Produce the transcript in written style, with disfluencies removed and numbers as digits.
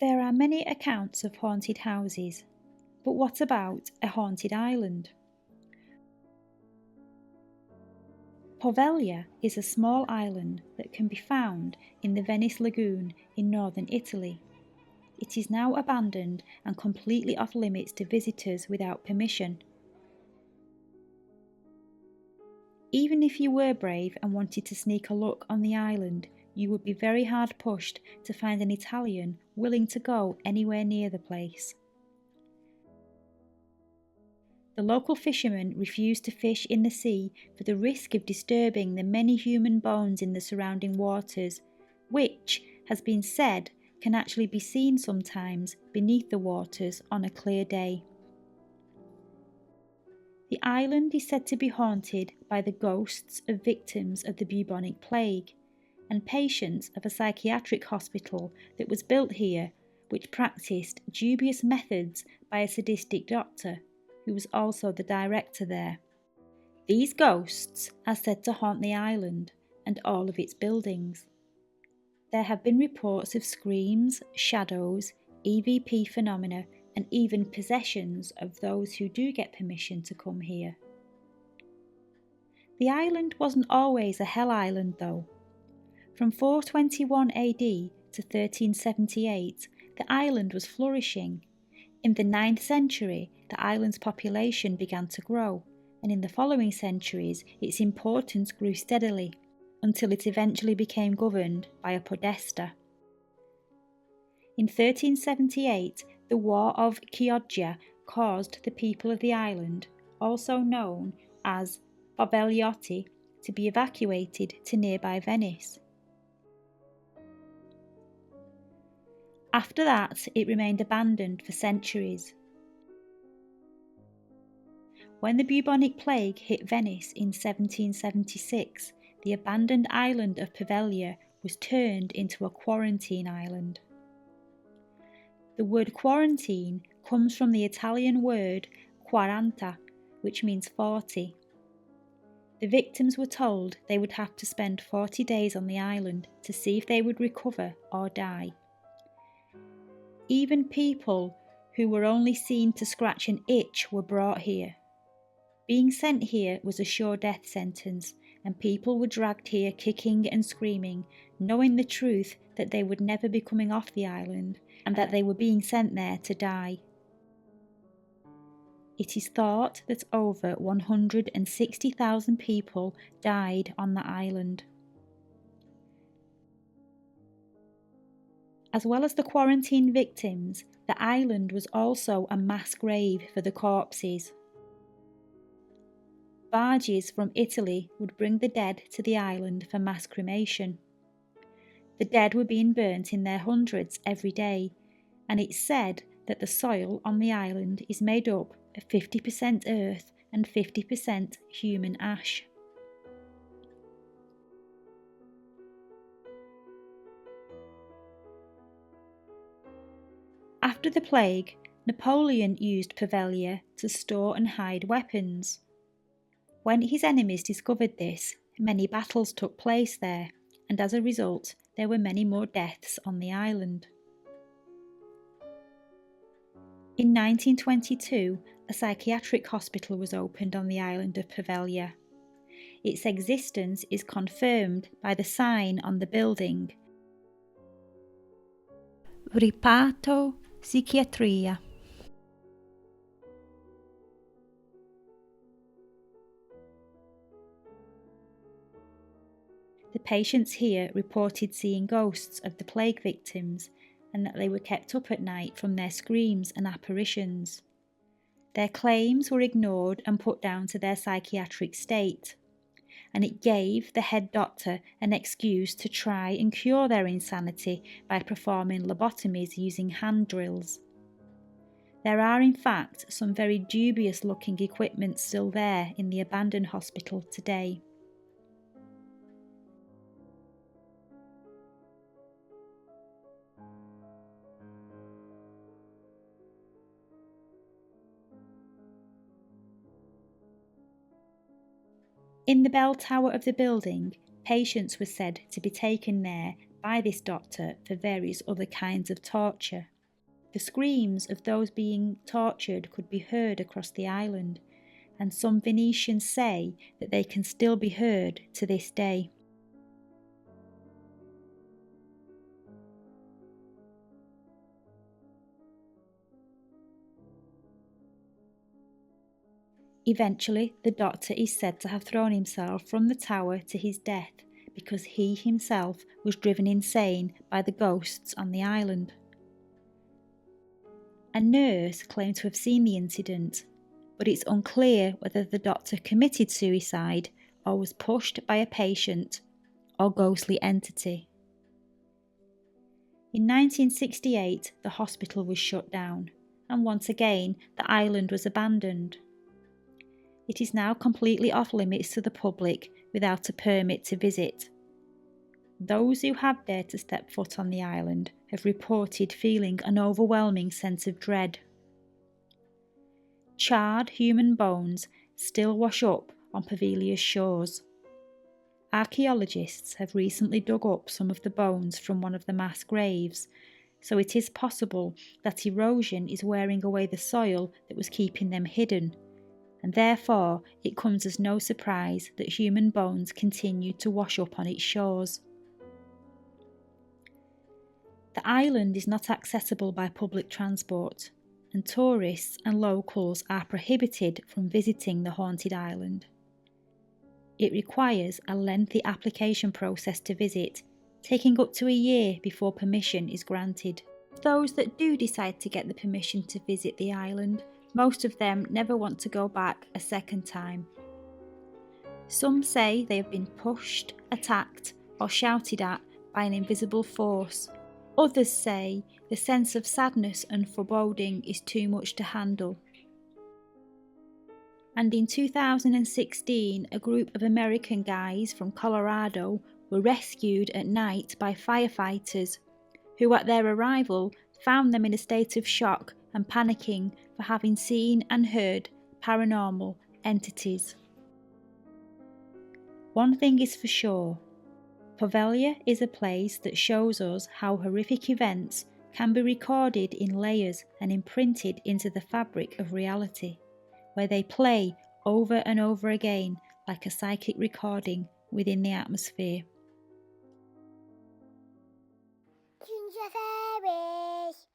There are many accounts of haunted houses, but what about a haunted island? Poveglia is a small island that can be found in the Venice lagoon in northern Italy. It is now abandoned and completely off limits to visitors without permission. Even if you were brave and wanted to sneak a look on the island, you would be very hard pushed to find an Italian willing to go anywhere near the place. The local fishermen refuse to fish in the sea for the risk of disturbing the many human bones in the surrounding waters, which, has been said, can actually be seen sometimes beneath the waters on a clear day. The island is said to be haunted by the ghosts of victims of the bubonic plague and patients of a psychiatric hospital that was built here, which practiced dubious methods by a sadistic doctor who was also the director there. These ghosts are said to haunt the island and all of its buildings. There have been reports of screams, shadows, EVP phenomena, and even possessions of those who do get permission to come here. The island wasn't always a hell island though. From 421 AD to 1378, the island was flourishing. In the 9th century, the island's population began to grow, and in the following centuries, its importance grew steadily, until it eventually became governed by a podesta. In 1378, the War of Chioggia caused the people of the island, also known as Povegliotti, to be evacuated to nearby Venice. After that, it remained abandoned for centuries. When the bubonic plague hit Venice in 1776, the abandoned island of Poveglia was turned into a quarantine island. The word quarantine comes from the Italian word quaranta, which means 40. The victims were told they would have to spend 40 days on the island to see if they would recover or die. Even people who were only seen to scratch an itch were brought here. Being sent here was a sure death sentence, and people were dragged here kicking and screaming, knowing the truth that they would never be coming off the island and that they were being sent there to die. It is thought that over 160,000 people died on the island. As well as the quarantine victims, the island was also a mass grave for the corpses. Barges from Italy would bring the dead to the island for mass cremation. The dead were being burnt in their hundreds every day, and it's said that the soil on the island is made up of 50% earth and 50% human ash. After the plague, Napoleon used Poveglia to store and hide weapons. When his enemies discovered this, many battles took place there, and as a result, there were many more deaths on the island. In 1922, a psychiatric hospital was opened on the island of Poveglia. Its existence is confirmed by the sign on the building, Riparto Psichiatria. The patients here reported seeing ghosts of the plague victims and that they were kept up at night from their screams and apparitions. Their claims were ignored and put down to their psychiatric state, and it gave the head doctor an excuse to try and cure their insanity by performing lobotomies using hand drills. There are in fact some very dubious looking equipment still there in the abandoned hospital today. In the bell tower of the building, patients were said to be taken there by this doctor for various other kinds of torture. The screams of those being tortured could be heard across the island, and some Venetians say that they can still be heard to this day. Eventually, the doctor is said to have thrown himself from the tower to his death because he himself was driven insane by the ghosts on the island. A nurse claimed to have seen the incident, but it's unclear whether the doctor committed suicide or was pushed by a patient or ghostly entity. In 1968, the hospital was shut down, and once again the island was abandoned. It is now completely off limits to the public without a permit to visit. Those who have dared to step foot on the island have reported feeling an overwhelming sense of dread. Charred human bones still wash up on Poveglia's shores. Archaeologists have recently dug up some of the bones from one of the mass graves, so it is possible that erosion is wearing away the soil that was keeping them hidden, and therefore it comes as no surprise that human bones continue to wash up on its shores. The island is not accessible by public transport, and tourists and locals are prohibited from visiting the haunted island. It requires a lengthy application process to visit, taking up to a year before permission is granted. Those that do decide to get the permission to visit the island, most of them never want to go back a second time. Some say they have been pushed, attacked, or shouted at by an invisible force. Others say the sense of sadness and foreboding is too much to handle. And in 2016, a group of American guys from Colorado were rescued at night by firefighters, who at their arrival found them in a state of shock and panicking for having seen and heard paranormal entities. One thing is for sure, Poveglia is a place that shows us how horrific events can be recorded in layers and imprinted into the fabric of reality, where they play over and over again like a psychic recording within the atmosphere. Ginger fairies.